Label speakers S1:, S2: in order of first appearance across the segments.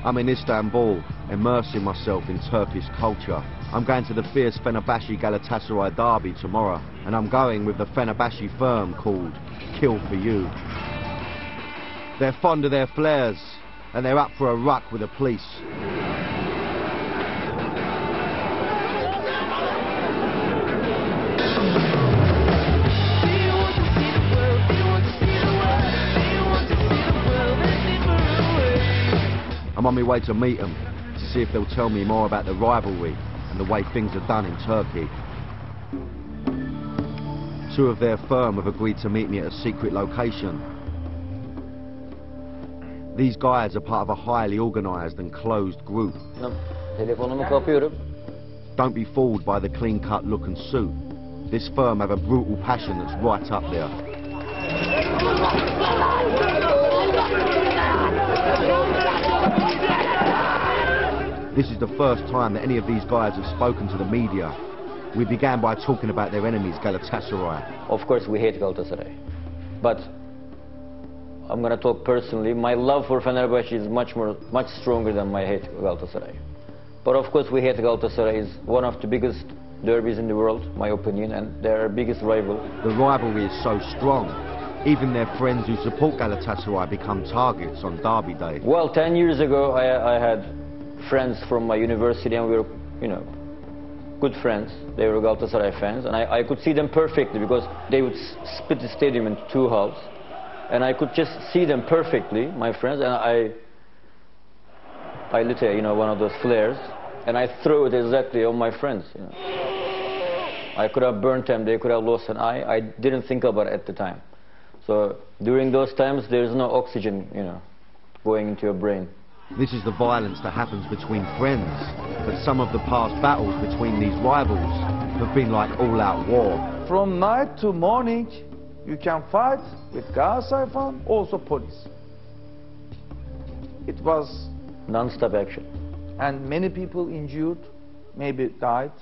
S1: I'm in Istanbul, immersing myself in Turkish culture. I'm going to the fierce Fenerbahce Galatasaray derby tomorrow, and I'm going with the Fenerbahce firm called Kill For You. They're fond of their flares, and they're up for a ruck with the police. I'm on my way to meet them, to see if they'll tell me more about the rivalry and the way things are done in Turkey. Two of their firm have agreed to meet me at a secret location. These guys are part of a highly organised and closed group.
S2: Telefonumu kapıyorum.
S1: Don't be fooled by the clean-cut look and suit. This firm have a brutal passion that's right up there. This is the first time that any of these guys have spoken to the media. We began by talking about their enemies, Galatasaray.
S2: Of course we hate Galatasaray. But I'm gonna talk personally. My love for Fenerbahce is much stronger than my hate for Galatasaray. But of course we hate Galatasaray. Is one of the biggest derbies in the world, my opinion, and they're our biggest rival.
S1: The rivalry is so strong. Even their friends who support Galatasaray become targets on derby day.
S2: Well, 10 years ago I had friends from my university, and we were, you know, good friends. They were Galatasaray fans, and I could see them perfectly because they would split the stadium into two halves, and I could just see them perfectly, my friends, and I lit a, you know, one of those flares, and I threw it exactly on my friends. You know. I could have burnt them, they could have lost an eye. I didn't think about it at the time. So during those times, there's no oxygen, you know, going into your brain.
S1: This is the violence that happens between friends, but some of the past battles between these rivals have been like all-out war.
S3: From night to morning, you can fight with Galatasaray fan, also police. It was
S2: non-stop action.
S3: And many people injured, maybe died.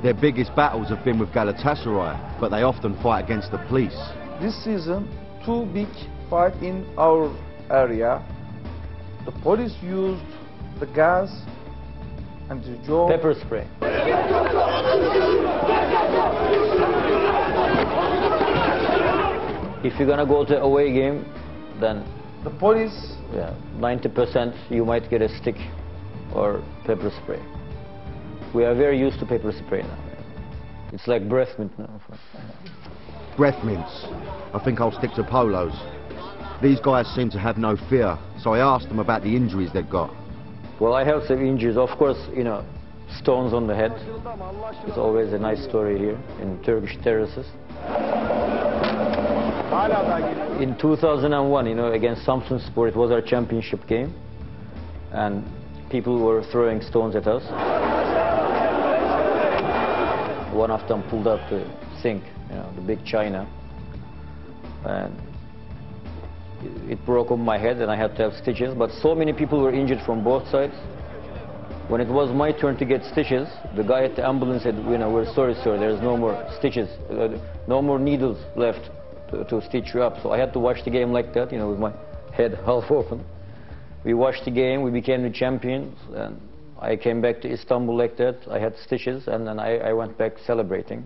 S1: Their biggest battles have been with Galatasaray, but they often fight against the police.
S3: This season, two big fights in our area. The police used the gas and the jaw.
S2: Pepper spray. If you're gonna go to away game, then
S3: the police,
S2: yeah, 90% you might get a stick or pepper spray. We are very used to pepper spray now. It's like breath mint now.
S1: Breath mints. I think I'll stick to polos. These guys seem to have no fear, so I asked them about the injuries they've got.
S2: Well, I have some injuries. Of course, you know, stones on the head. It's always a nice story here in Turkish terraces. In 2001, you know, against Samsunspor, it was our championship game, and people were throwing stones at us. One of them pulled up the sink, you know, the big china, and it broke on my head, and I had to have stitches. But so many people were injured from both sides. When it was my turn to get stitches, the guy at the ambulance said, you know, we're sorry, sir, there's no more stitches, no more needles left to stitch you up. So I had to watch the game like that, you know, with my head half open. We watched the game, we became the champions, and I came back to Istanbul like that. I had stitches, and then I went back celebrating.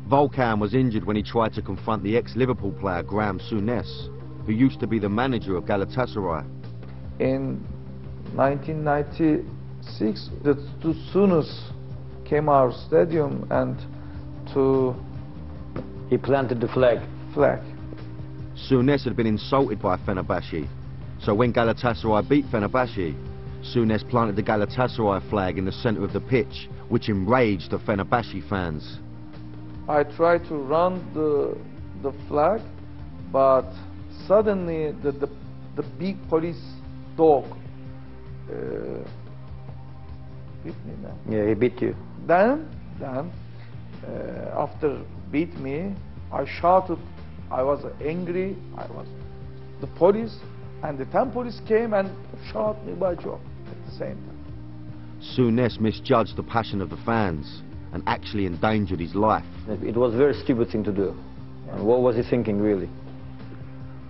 S1: Volkan was injured when he tried to confront the ex-Liverpool player Graham Souness, who used to be the manager of Galatasaray.
S3: In 1996, the Souness came our stadium and
S2: he planted the flag.
S1: Souness had been insulted by Fenerbahce, so when Galatasaray beat Fenerbahce, Souness planted the Galatasaray flag in the centre of the pitch, which enraged the Fenerbahce fans.
S3: I tried to run the flag, but suddenly the big police dog beat me.
S2: Yeah, he beat you.
S3: Then after beat me, I shouted. I was angry. The police and the 10 police came and shot me by job at the same time.
S1: Souness misjudged the passion of the fans and actually endangered his life.
S2: It was a very stupid thing to do. And what was he thinking, really?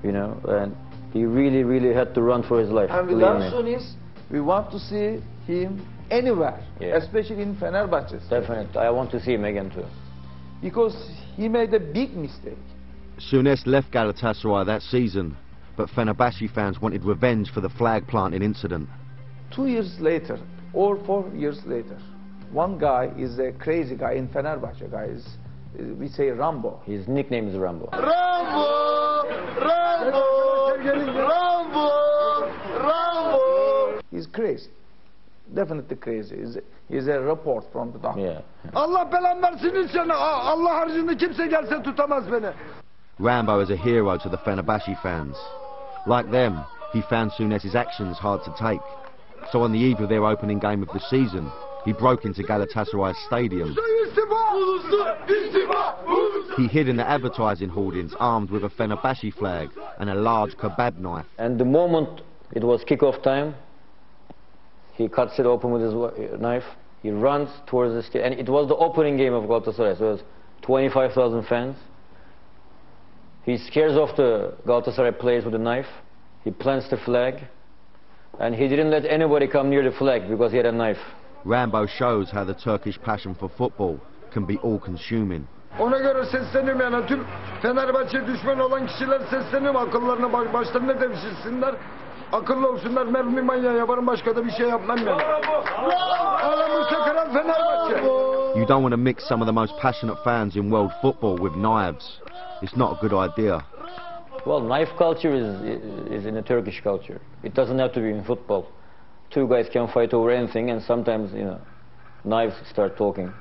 S2: you know, and he really, really had to run for his life.
S3: And with
S2: believe me.
S3: Ersunis, we want to see him anywhere,
S2: Yeah.
S3: especially in Fenerbahçe.
S2: Definitely, I want to see him again too.
S3: Because he made a big mistake.
S1: Souness left Galatasaray that season, but Fenerbahce fans wanted revenge for the flag planting incident.
S3: 2 years later, or 4 years later, one guy is a crazy guy in Fenerbahçe, guys. We say Rambo.
S2: His nickname is Rambo.
S4: Rambo! Rambo! Rambo! Rambo!
S3: He's crazy. Definitely crazy. He's a report from the doctor.
S2: Yeah.
S4: Allah belanı versin sana. Allah haricinde kimse gelse tutamaz beni.
S1: Rambo is a hero to the Fenerbahce fans. Like them, he found Souness's actions hard to take. So on the eve of their opening game of the season, he broke into Galatasaray's stadium. He hid in the advertising hoardings armed with a Fenerbahce flag and a large kebab knife.
S2: And the moment it was kickoff time, he cuts it open with his knife. He runs towards the stadium. And it was the opening game of Galatasaray, so it was 25,000 fans. He scares off the Galatasaray players with a knife. He plants the flag. And he didn't let anybody come near the flag because he had a knife.
S1: Rambo shows how the Turkish passion for football can be all-consuming.
S4: Ona göre sesleniyorum yani tüm Fenerbahçe düşmanı olan kişiler sesleniyorum akıllarına başlarına devşirsinler. Akıllı olsunlar, mermi manyağı yaparım, başka da bir şey yapmam yani. Aramızda kıran Fenerbahçe.
S1: You don't want to mix some of the most passionate fans in world football with knives. It's not a good idea.
S2: Well, knife culture is in the Turkish culture. It doesn't have to be in football. Two guys can fight over anything, and sometimes, you know, knives start talking.